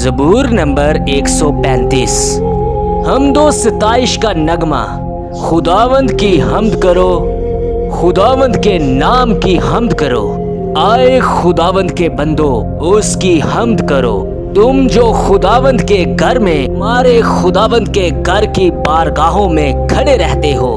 ज़बूर number 135। हम्दो सिताइश का नगमा। खुदावंद की हम्द करो, खुदावंद के नाम की हम्द करो। आए खुदावंद के बंदो, उसकी हम्द करो। तुम जो खुदावंद के घर में, हमारे खुदावंद के घर की बारगाहों में खड़े रहते हो,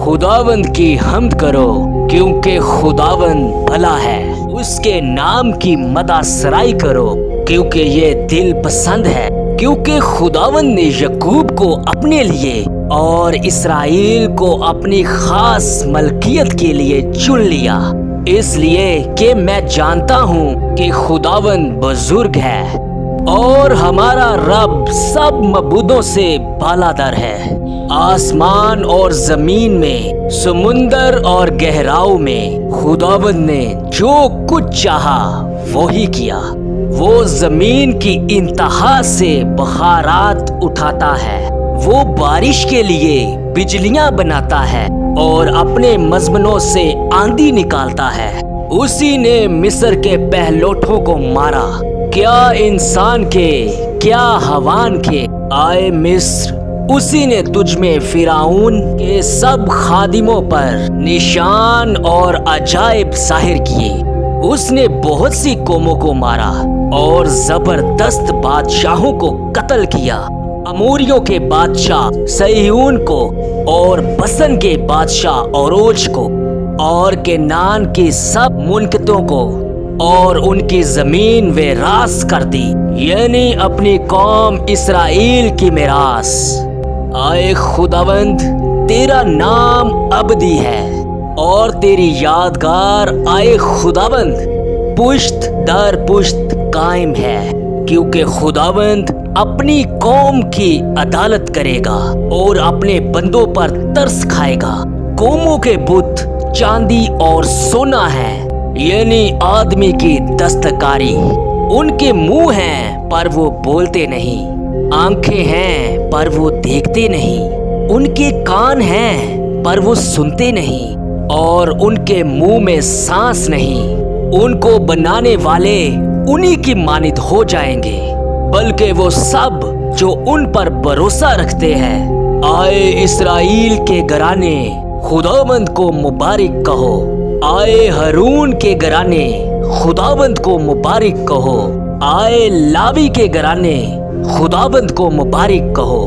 खुदावंद की हम्द करो, क्योंकि खुदावंद भला है। उसके नाम की मदा सराई करो, क्योंकि ये दिल पसंद है। क्योंकि खुदावंद ने यकूब को अपने लिए और इसराइल को अपनी खास मलकियत के लिए चुन लिया, इसलिए कि मैं जानता हूँ कि खुदावंद बुजुर्ग है और हमारा रब सब मबूदों से बालादर है। आसमान और जमीन में, समुंदर और गहराओं में खुदावंद ने जो कुछ चाहा वो ही किया। वो जमीन की इंतहा से बखारात उठाता है, वो बारिश के लिए बिजलियां बनाता है और अपने मजमनों से आंधी निकालता है। उसी ने मिस्र के पहलोठों को मारा, क्या इंसान के क्या हवान के। आए मिस्र, उसी ने तुझ में फिराउन के सब खादिमों पर निशान और अजायब जाहिर किए। उसने बहुत सी कौमों को मारा और जबरदस्त बादशाहों को कत्ल किया। अमूरियों के बादशाह सहीऊन को और बसन के बादशाह औरोज को और केनान की सब मुनकतों को और उनकी जमीन वेरास कर दी, यानी अपनी कौम इसराइल की मिरास। आए खुदावंद, तेरा नाम अबदी है और तेरी यादगार आए खुदावंद पुश्त दर पुश्त कायम है। क्योंकि खुदावंद अपनी कौम की अदालत करेगा और अपने बंदों पर तरस खाएगा। कौमों के बुत चांदी और सोना है, यानी आदमी की दस्तकारी। उनके मुंह हैं पर वो बोलते नहीं, आंखें हैं पर वो देखते नहीं, उनके कान हैं पर वो सुनते नहीं और उनके मुंह में सांस नहीं। उनको बनाने वाले उन्हीं की मानित हो जाएंगे, बल्कि वो सब जो उन पर भरोसा रखते हैं। आए इसराइल के घराने, खुदावंद को मुबारक कहो। आए हारून के घराने, खुदावंद को मुबारक कहो। आए लावी के घराने, खुदावंद को मुबारक कहो।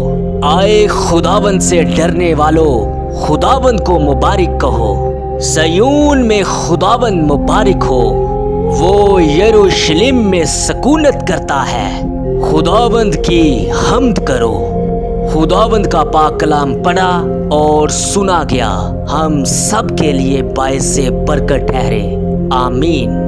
आए खुदावंद से डरने वालों, खुदावंद को मुबारक कहो। सयून में खुदावंद मुबारक हो, वो यरूशलेम में सकूनत करता है। खुदावंद की हम्द करो। खुदावंद का पाक कलाम पढ़ा और सुना गया, हम सब के लिए बायसे बरकत ठहरे। आमीन।